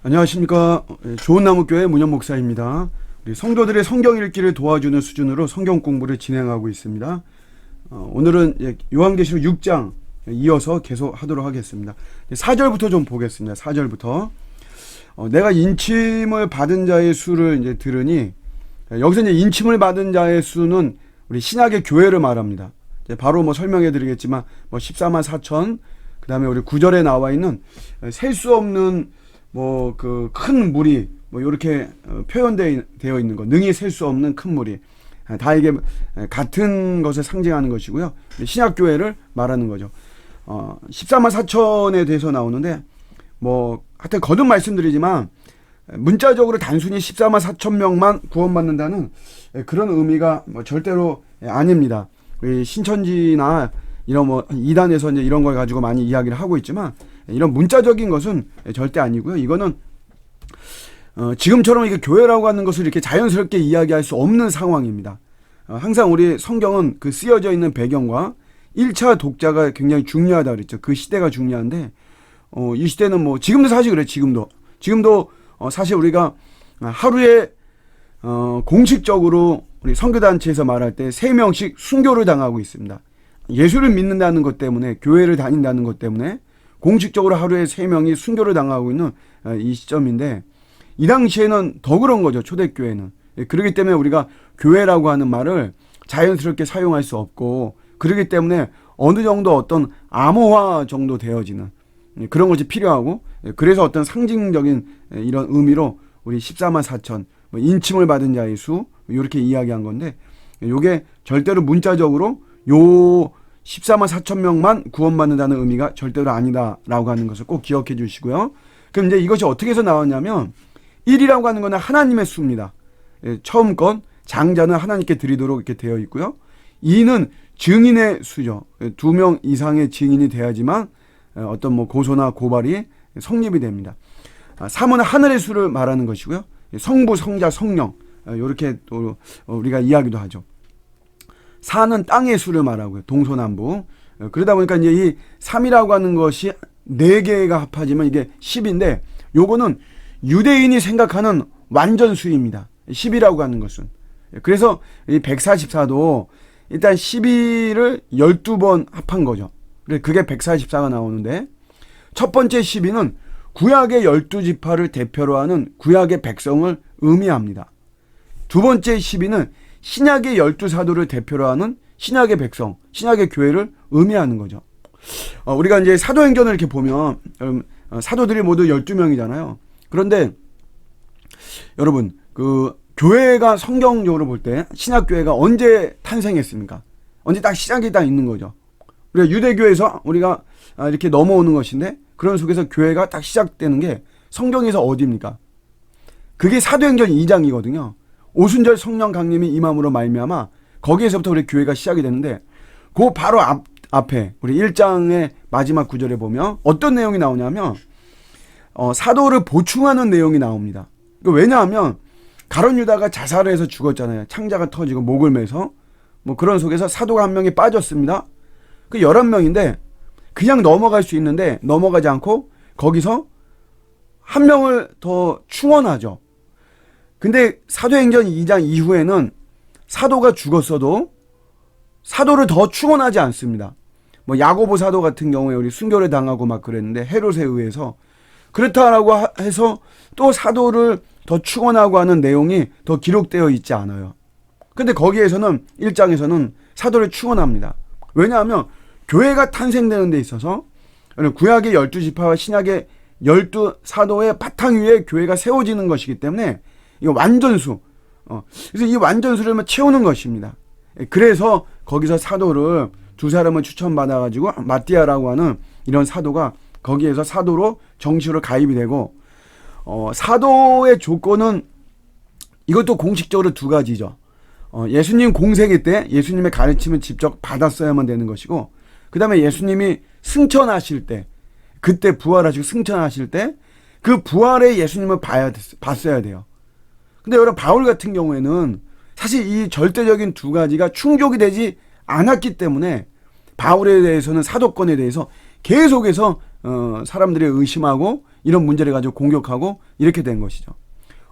안녕하십니까. 좋은나무교회 문현 목사입니다. 우리 성도들의 성경 읽기를 도와주는 수준으로 성경 공부를 진행하고 있습니다. 오늘은 요한계시록 6장 이어서 계속 하도록 하겠습니다. 4절부터 좀 보겠습니다. 4절부터. 내가 인침을 받은 자의 수를 이제 들으니, 여기서 이제 인침을 받은 자의 수는 우리 신약의 교회를 말합니다. 바로 뭐 설명해 드리겠지만, 14만 4천, 그 다음에 우리 9절에 나와 있는 셀 수 없는 그 큰 무리, 이렇게 표현되어 있는 것, 능히 셀 수 없는 큰 무리. 다 이게 같은 것을 상징하는 것이고요. 신약교회를 말하는 거죠. 14만 4천에 대해서 나오는데, 하여튼 거듭 말씀드리지만, 문자적으로 단순히 14만 4천 명만 구원받는다는 그런 의미가 절대로 아닙니다. 우리 신천지나 이런 이단에서 이제 이런 걸 가지고 많이 이야기를 하고 있지만, 이런 문자적인 것은 절대 아니고요. 이거는 지금처럼 이게 교회라고 하는 것을 이렇게 자연스럽게 이야기할 수 없는 상황입니다. 항상 우리 성경은 그 쓰여져 있는 배경과 1차 독자가 굉장히 중요하다 그랬죠. 그 시대가 중요한데, 이 시대는 지금도 사실 그래. 지금도 사실 우리가 하루에 공식적으로 우리 선교단체에서 말할 때 3명씩 순교를 당하고 있습니다. 예수를 믿는다는 것 때문에, 교회를 다닌다는 것 때문에 공식적으로 하루에 3명이 순교를 당하고 있는 이 시점인데, 이 당시에는 더 그런 거죠. 초대교회는. 그렇기 때문에 우리가 교회라고 하는 말을 자연스럽게 사용할 수 없고, 그렇기 때문에 어느 정도 어떤 암호화 정도 되어지는 그런 것이 필요하고, 그래서 어떤 상징적인 이런 의미로 우리 14만 4천 인침을 받은 자의 수 이렇게 이야기한 건데, 이게 절대로 문자적으로 요 14만 4천 명만 구원받는다는 의미가 절대로 아니다라고 하는 것을 꼭 기억해 주시고요. 그럼 이제 이것이 어떻게 해서 나왔냐면, 1이라고 하는 것은 하나님의 수입니다. 처음 건 장자는 하나님께 드리도록 이렇게 되어 있고요. 2는 증인의 수죠. 2명 이상의 증인이 돼야지만 어떤 고소나 고발이 성립이 됩니다. 3은 하늘의 수를 말하는 것이고요. 성부, 성자, 성령, 이렇게 또 우리가 이야기도 하죠. 4는 땅의 수를 말하고요. 동서남북. 그러다 보니까 이제 이 3이라고 하는 것이 4개가 합하지만 이게 10인데, 요거는 유대인이 생각하는 완전 수입니다. 10이라고 하는 것은. 그래서 이 144도 일단 12를 12번 합한 거죠. 그게 144가 나오는데, 첫 번째 12는 구약의 12지파를 대표로 하는 구약의 백성을 의미합니다. 두 번째 12는 신약의 12사도를 대표로 하는 신약의 백성, 신약의 교회를 의미하는 거죠. 우리가 이제 사도행전을 이렇게 보면, 사도들이 모두 12명이잖아요. 그런데 여러분, 교회가 성경적으로 볼 때 신약교회가 언제 탄생했습니까? 언제 딱 시작이 딱 있는 거죠. 우리가 유대교에서 우리가 이렇게 넘어오는 것인데, 그런 속에서 교회가 딱 시작되는 게 성경에서 어디입니까? 그게 사도행전 2장이거든요. 오순절 성령 강림이 임함으로 말미암아 거기에서부터 우리 교회가 시작이 되는데, 그 바로 앞에 우리 1장의 마지막 구절에 보면 어떤 내용이 나오냐면, 사도를 보충하는 내용이 나옵니다. 왜냐하면 가룟 유다가 자살을 해서 죽었잖아요. 창자가 터지고 목을 매서. 그런 속에서 사도가 한 명이 빠졌습니다. 그 11명인데 그냥 넘어갈 수 있는데 넘어가지 않고 거기서 한 명을 더 충원하죠. 근데 사도행전 2장 이후에는 사도가 죽었어도 사도를 더 충원하지 않습니다. 야고보 사도 같은 경우에 우리 순교를 당하고 막 그랬는데, 헤롯에 의해서. 그렇다라고 해서 또 사도를 더 충원하고 하는 내용이 더 기록되어 있지 않아요. 근데 거기에서는 1장에서는 사도를 충원합니다. 왜냐하면 교회가 탄생되는 데 있어서 구약의 12지파와 신약의 12사도의 바탕 위에 교회가 세워지는 것이기 때문에 이거 완전수. 그래서 이 완전수를 채우는 것입니다. 그래서 거기서 사도를 2사람을 추천받아가지고 마띠아라고 하는 이런 사도가 거기에서 사도로 정식으로 가입이 되고, 사도의 조건은 이것도 공식적으로 2가지죠. 예수님 공생애 때 예수님의 가르침을 직접 받았어야만 되는 것이고, 그 다음에 예수님이 승천하실 때, 그때 부활하시고 승천하실 때 그 부활의 예수님을 봤어야 돼요. 근데 여러분, 바울 같은 경우에는 사실 이 절대적인 2가지가 충족이 되지 않았기 때문에 바울에 대해서는, 사도권에 대해서 계속해서 사람들이 의심하고 이런 문제를 가지고 공격하고 이렇게 된 것이죠.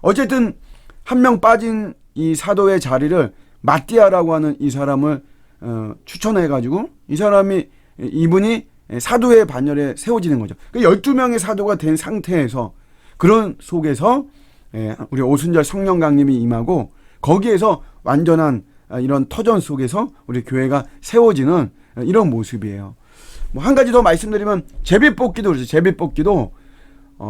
어쨌든 한 명 빠진 이 사도의 자리를 마띠아라고 하는 이 사람을 추천해가지고 이분이 사도의 반열에 세워지는 거죠. 12명의 사도가 된 상태에서 그런 속에서 우리 오순절 성령 강림이 임하고 거기에서 완전한 이런 터전 속에서 우리 교회가 세워지는 이런 모습이에요. 뭐 한 가지 더 말씀드리면 제비뽑기도 그렇죠. 제비뽑기도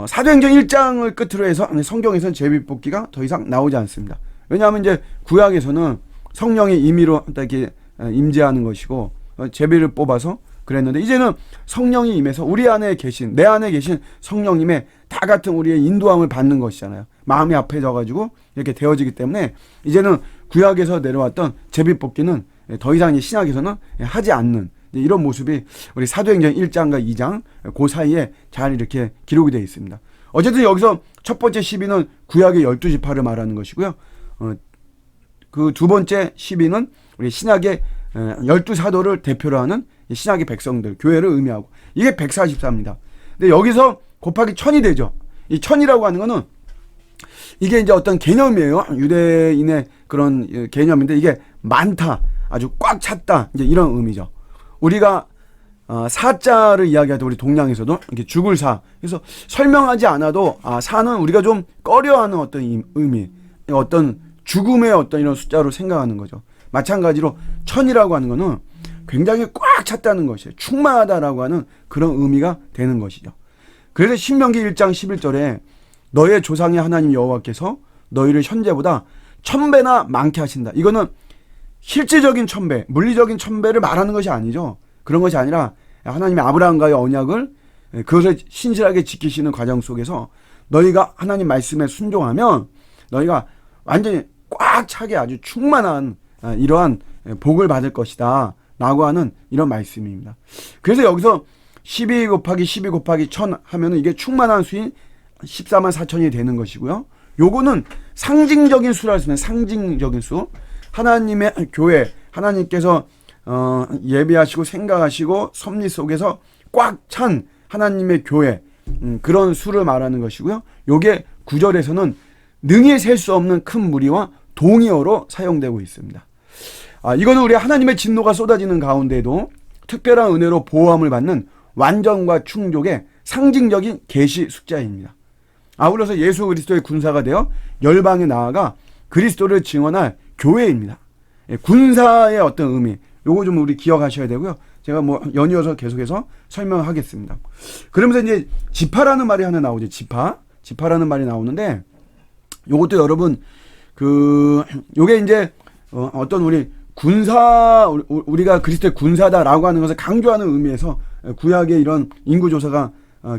사도행전 1장을 끝으로 해서 성경에서는 제비뽑기가 더 이상 나오지 않습니다. 왜냐하면 이제 구약에서는 성령의 임의로 이렇게 임재하는 것이고 제비를 뽑아서 그랬는데 이제는 성령이 임해서 우리 안에 계신 내 안에 계신 성령님의 다 같은 우리의 인도함을 받는 것이잖아요. 마음이 합해져가지고 이렇게 되어지기 때문에 이제는 구약에서 내려왔던 제비뽑기는 더 이상 신약에서는 하지 않는 이런 모습이 우리 사도행전 1장과 2장 그 사이에 잘 이렇게 기록이 되어 있습니다. 어쨌든 여기서 첫 번째 시비는 구약의 12지파를 말하는 것이고요. 그 두 번째 시비는 우리 신약의 12사도를 대표로 하는 신약의 백성들, 교회를 의미하고 이게 144입니다. 근데 여기서 곱하기 1000이 되죠. 이 1000이라고 하는 거는 이게 이제 어떤 개념이에요. 유대인의 그런 개념인데 이게 많다, 아주 꽉 찼다, 이제 이런 의미죠. 우리가 사자를 이야기할 때 우리 동양에서도 이렇게 죽을 사. 그래서 설명하지 않아도 사는 우리가 좀 꺼려하는 어떤 의미, 어떤 죽음의 어떤 이런 숫자로 생각하는 거죠. 마찬가지로 1000이라고 하는 거는 굉장히 꽉 찼다는 것이에요. 충만하다라고 하는 그런 의미가 되는 것이죠. 그래서 신명기 1장 11절에 너의 조상의 하나님 여호와께서 너희를 현재보다 1000배나 많게 하신다. 이거는 실질적인 1000배, 물리적인 1000배를 말하는 것이 아니죠. 그런 것이 아니라 하나님의 아브라함과의 언약을 그것을 신실하게 지키시는 과정 속에서 너희가 하나님 말씀에 순종하면 너희가 완전히 꽉 차게 아주 충만한 이러한 복을 받을 것이다 라고 하는 이런 말씀입니다. 그래서 여기서 12 곱하기 12 곱하기 1000 하면은 이게 충만한 수인 14만 4천이 되는 것이고요. 요거는 상징적인 수라 했습니다. 상징적인 수. 하나님의 교회, 하나님께서 예비하시고 생각하시고 섭리 속에서 꽉 찬 하나님의 교회, 그런 수를 말하는 것이고요. 요게 9절에서는 능히 셀 수 없는 큰 무리와 동의어로 사용되고 있습니다. 이거는 우리 하나님의 진노가 쏟아지는 가운데도 특별한 은혜로 보호함을 받는 완전과 충족의 상징적인 계시 숫자입니다. 아울러서 예수 그리스도의 군사가 되어 열방에 나아가 그리스도를 증언할 교회입니다. 군사의 어떤 의미, 요거 좀 우리 기억하셔야 되고요. 제가 뭐 연이어서 계속해서 설명하겠습니다. 그러면서 이제 지파라는 말이 하나 나오죠. 지파라는 말이 나오는데 요것도 여러분 요게 이제 어떤 우리 군사, 우리가 그리스도의 군사다라고 하는 것을 강조하는 의미에서 구약의 이런 인구조사가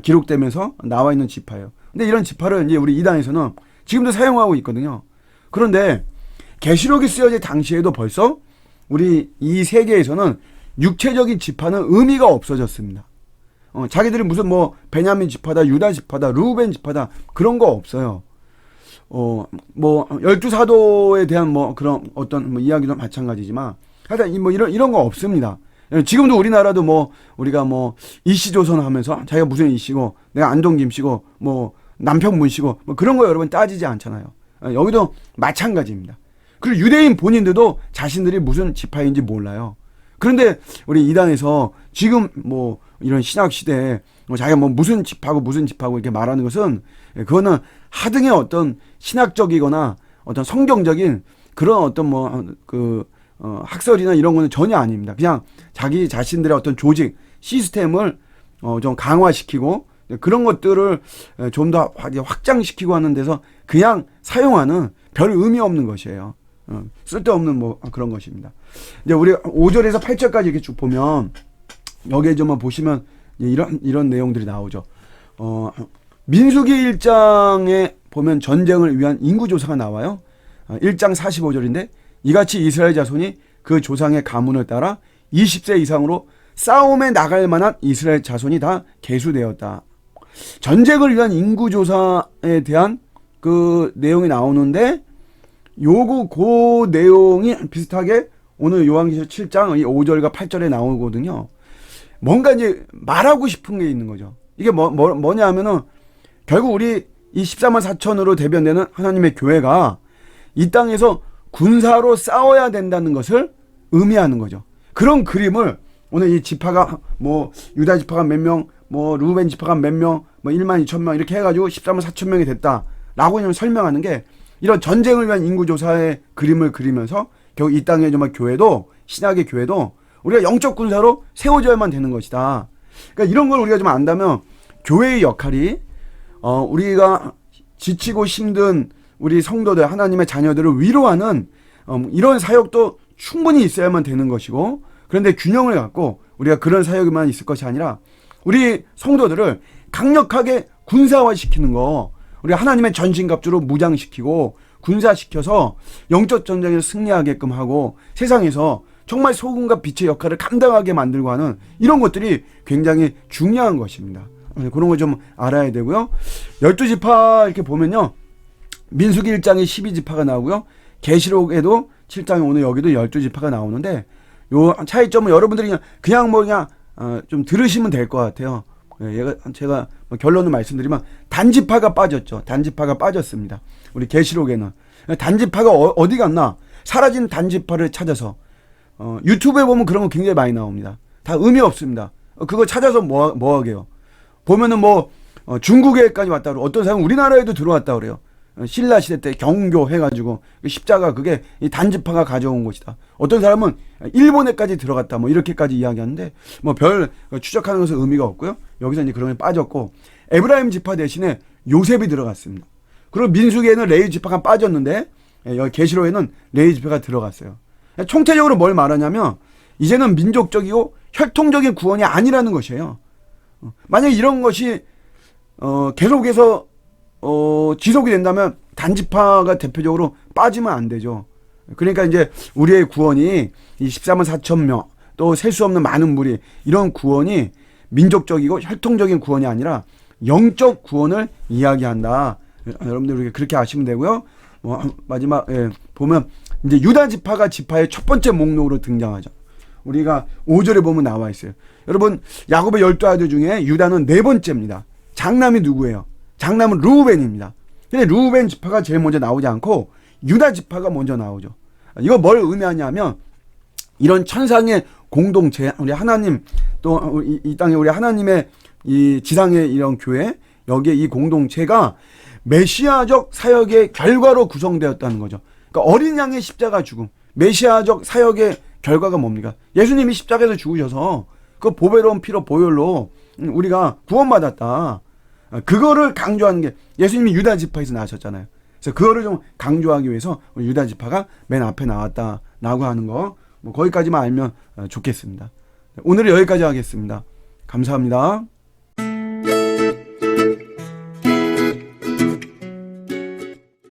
기록되면서 나와 있는 지파예요. 근데 이런 지파를 이제 우리 이단에서는 지금도 사용하고 있거든요. 그런데 계시록이 쓰여질 당시에도 벌써 우리 이 세계에서는 육체적인 지파는 의미가 없어졌습니다. 자기들이 무슨 뭐 베냐민 지파다, 유다 지파다, 루벤 지파다 그런 거 없어요. 뭐 12사도에 대한 뭐 그런 어떤 뭐 이야기도 마찬가지지만 하여튼 뭐 이런 거 없습니다. 지금도 우리나라도 뭐 우리가 뭐 이씨조선 하면서 자기가 무슨 이씨고 내가 안동김씨고 뭐 남편문씨고 뭐 그런 거 여러분 따지지 않잖아요. 여기도 마찬가지입니다. 그리고 유대인 본인들도 자신들이 무슨 지파인지 몰라요. 그런데 우리 이단에서 지금 뭐 이런 신학 시대에 뭐 자기가 뭐 무슨 지파고 이렇게 말하는 것은 그거는 하등의 어떤 신학적이거나 어떤 성경적인 그런 어떤 학설이나 이런 거는 전혀 아닙니다. 그냥 자기 자신들의 어떤 조직 시스템을 좀 강화시키고 그런 것들을 좀 더 확장시키고 하는 데서 그냥 사용하는 별 의미 없는 것이에요. 쓸데없는 뭐 그런 것입니다. 이제 우리 5절에서 8절까지 이렇게 쭉 보면 여기에 좀 보시면 이런 내용들이 나오죠. 민수기 1장에 보면 전쟁을 위한 인구조사가 나와요. 1장 45절인데 이같이 이스라엘 자손이 그 조상의 가문을 따라 20세 이상으로 싸움에 나갈 만한 이스라엘 자손이 다 계수되었다. 전쟁을 위한 인구조사에 대한 그 내용이 나오는데 그 내용이 비슷하게 오늘 요한계시록 7장 5절과 8절에 나오거든요. 뭔가 이제 말하고 싶은 게 있는 거죠. 이게 뭐냐 하면은 결국 우리 이 14만 4천으로 대변되는 하나님의 교회가 이 땅에서 군사로 싸워야 된다는 것을 의미하는 거죠. 그런 그림을 오늘 이 지파가 뭐 유다 지파가 몇 명, 뭐 루벤 지파가 몇 명, 뭐 1만 2천 명 이렇게 해가지고 14만 4천 명이 됐다라고 설명하는 게 이런 전쟁을 위한 인구조사의 그림을 그리면서 결국 이 땅의 정말 교회도 신약의 교회도 우리가 영적 군사로 세워져야만 되는 것이다. 그러니까 이런 걸 우리가 좀 안다면 교회의 역할이 우리가 지치고 힘든 우리 성도들 하나님의 자녀들을 위로하는 이런 사역도 충분히 있어야만 되는 것이고 그런데 균형을 갖고 우리가 그런 사역에만 있을 것이 아니라 우리 성도들을 강력하게 군사화시키는 거 우리가 하나님의 전신갑주로 무장시키고 군사시켜서 영적 전쟁에 승리하게끔 하고 세상에서 정말 소금과 빛의 역할을 감당하게 만들고 하는 이런 것들이 굉장히 중요한 것입니다. 그런 거 좀 알아야 되고요. 12지파 이렇게 보면요. 민수기 1장에 12지파가 나오고요. 계시록에도 7장에 오늘 여기도 12지파가 나오는데 요 차이점은 여러분들이 그냥 좀 들으시면 될 것 같아요. 제가 결론을 말씀드리면 단지파가 빠졌죠. 단지파가 빠졌습니다. 우리 계시록에는 단지파가 어디 갔나? 사라진 단지파를 찾아서 유튜브에 보면 그런 거 굉장히 많이 나옵니다. 다 의미 없습니다. 그거 찾아서 뭐 하게요? 보면은 중국에까지 왔다 그러고 어떤 사람은 우리나라에도 들어왔다 그래요. 신라 시대 때 경교 해가지고 십자가 그게 이 단지파가 가져온 것이다. 어떤 사람은 일본에까지 들어갔다 뭐 이렇게까지 이야기하는데 별 추적하는 것은 의미가 없고요. 여기서 이제 그런 게 빠졌고 에브라임 지파 대신에 요셉이 들어갔습니다. 그리고 민수기에는 레위 지파가 빠졌는데 여기 계시록에는 레위 지파가 들어갔어요. 총체적으로 뭘 말하냐면 이제는 민족적이고 혈통적인 구원이 아니라는 것이에요. 만약에 이런 것이 계속해서 지속이 된다면 단지파가 대표적으로 빠지면 안 되죠. 그러니까 이제 우리의 구원이 이 14만 4천 명 또 셀 수 없는 많은 무리 이런 구원이 민족적이고 혈통적인 구원이 아니라 영적 구원을 이야기한다. 여러분들 그렇게 아시면 되고요. 마지막 보면 이제 유다 지파가 지파의 첫 번째 목록으로 등장하죠. 우리가 5절에 보면 나와 있어요. 여러분 야곱의 12아들 중에 유다는 네 번째입니다. 장남이 누구예요? 장남은 르우벤입니다. 근데 르우벤 지파가 제일 먼저 나오지 않고 유다 지파가 먼저 나오죠. 이거 뭘 의미하냐면 이런 천상의 공동체, 우리 하나님 또 이 땅에 우리 하나님의 이 지상의 이런 교회 여기에 이 공동체가 메시아적 사역의 결과로 구성되었다는 거죠. 그러니까 어린 양의 십자가 죽음, 메시아적 사역의 결과가 뭡니까? 예수님이 십자가에서 죽으셔서 그 보배로운 피로 보혈로 우리가 구원받았다. 그거를 강조하는 게 예수님이 유다 지파에서 나셨잖아요. 그래서 그거를 좀 강조하기 위해서 유다 지파가 맨 앞에 나왔다라고 하는 거 거기까지만 알면 좋겠습니다. 오늘은 여기까지 하겠습니다. 감사합니다.